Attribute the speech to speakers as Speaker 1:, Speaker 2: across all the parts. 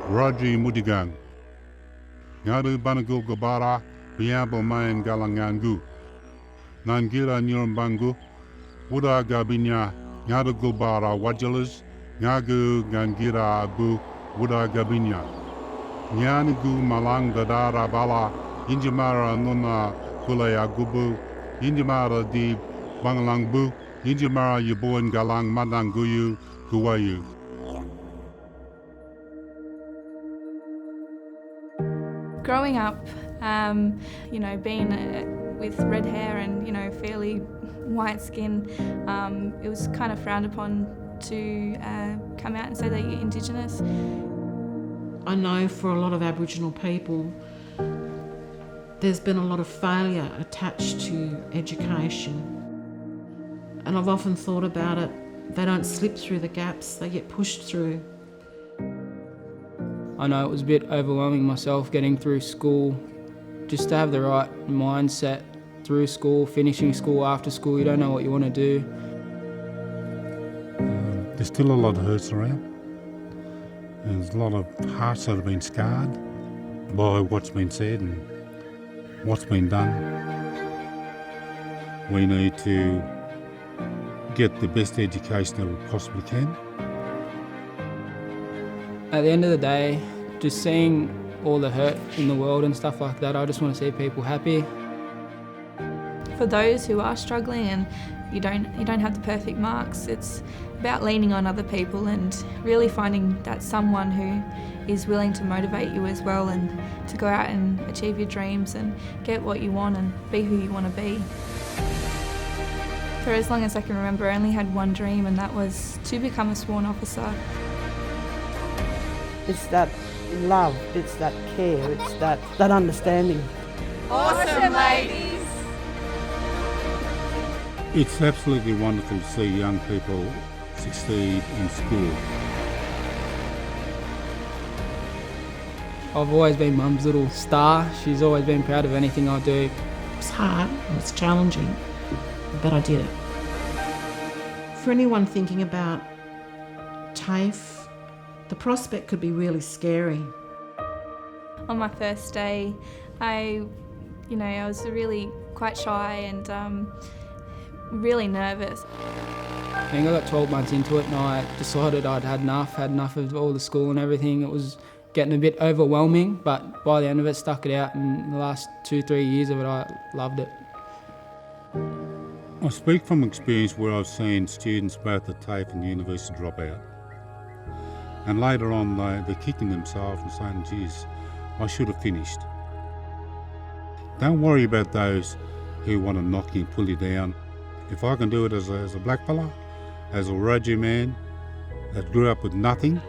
Speaker 1: Raji Mudigang. Ngadu Banagul Gabara, Biambo Mayan Galangangu. Nangira Nyurumbangu, Wuda Gabinya, Ngadu Gulbara Wajalas, Ngagu Gangira Abu, Wuda Gabinya. Nyanigu Malang Dadara Bala, Injamara Nuna Kulaya Gubu, Injamara Di Bangalangbu, Injamara Yabuan Galang Madanguyu, Guwayu.
Speaker 2: Growing up, being with red hair and, fairly white skin, it was kind of frowned upon to come out and say that you're Indigenous.
Speaker 3: I know for a lot of Aboriginal people, there's been a lot of failure attached to education. And I've often thought about it, they don't slip through the gaps, they get pushed through.
Speaker 4: I know it was a bit overwhelming myself getting through school, just to have the right mindset through school, finishing school, after school, you don't know what you want to do.
Speaker 1: There's still a lot of hurts around. There's a lot of hearts that have been scarred by what's been said and what's been done. We need to get the best education that we possibly can.
Speaker 4: At the end of the day, just seeing all the hurt in the world and stuff like that, I just want to see people happy.
Speaker 2: For those who are struggling and you don't have the perfect marks, it's about leaning on other people and really finding that someone who is willing to motivate you as well and to go out and achieve your dreams and get what you want and be who you want to be. For as long as I can remember, I only had one dream, and that was to become a sworn officer.
Speaker 5: It's that love, it's that care, it's that understanding.
Speaker 6: Awesome, ladies!
Speaker 1: It's absolutely wonderful to see young people succeed in school.
Speaker 4: I've always been Mum's little star. She's always been proud of anything I do.
Speaker 3: It was hard, it was challenging, but I did it. For anyone thinking about TAFE, the prospect could be really scary.
Speaker 2: On my first day, I was really quite shy and really nervous.
Speaker 4: I think I got 12 months into it and I decided I'd had enough of all the school and everything. It was getting a bit overwhelming, but by the end of it, stuck it out, and the last 2-3 years of it, I loved it.
Speaker 1: I speak from experience where I've seen students both at TAFE and university drop out. And later on, they're kicking themselves and saying, geez, I should have finished. Don't worry about those who want to knock you and pull you down. If I can do it as a black fella, as a Wiradjuri man that grew up with nothing,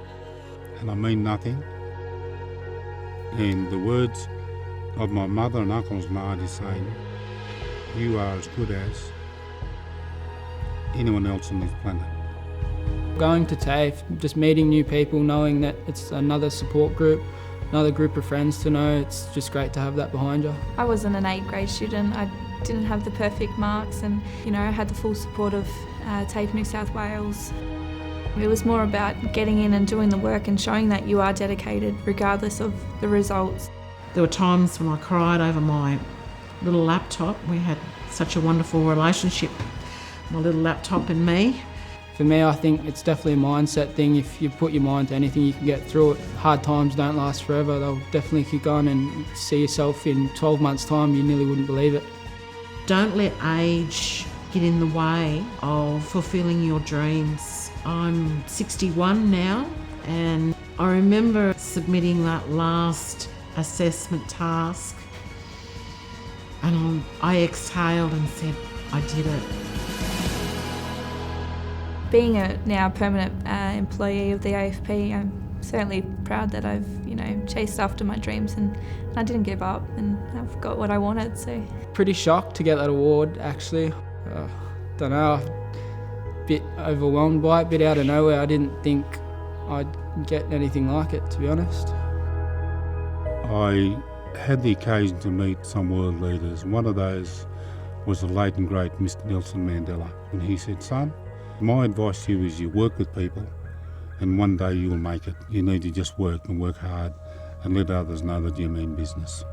Speaker 1: and I mean nothing, and the words of my mother and uncle's mind is saying, you are as good as anyone else on this planet.
Speaker 4: Going to TAFE, just meeting new people, knowing that it's another support group, another group of friends to know, it's just great to have that behind you.
Speaker 2: I wasn't an 8th grade student. I didn't have the perfect marks and, I had the full support of TAFE New South Wales. It was more about getting in and doing the work and showing that you are dedicated regardless of the results.
Speaker 3: There were times when I cried over my little laptop. We had such a wonderful relationship, my little laptop and me.
Speaker 4: For me, I think it's definitely a mindset thing. If you put your mind to anything, you can get through it. Hard times don't last forever. They'll definitely keep going, and see yourself in 12 months' time, you nearly wouldn't believe it.
Speaker 3: Don't let age get in the way of fulfilling your dreams. I'm 61 now, and I remember submitting that last assessment task, and I exhaled and said, I did it.
Speaker 2: Being a now permanent employee of the AFP, I'm certainly proud that I've, chased after my dreams and I didn't give up and I've got what I wanted, so.
Speaker 4: Pretty shocked to get that award, actually. Don't know, a bit overwhelmed by it, a bit out of nowhere. I didn't think I'd get anything like it, to be honest.
Speaker 1: I had the occasion to meet some world leaders. One of those was the late and great Mr. Nelson Mandela. And he said, son, my advice to you is you work with people and one day you'll make it. You need to just work and work hard and let others know that you mean business.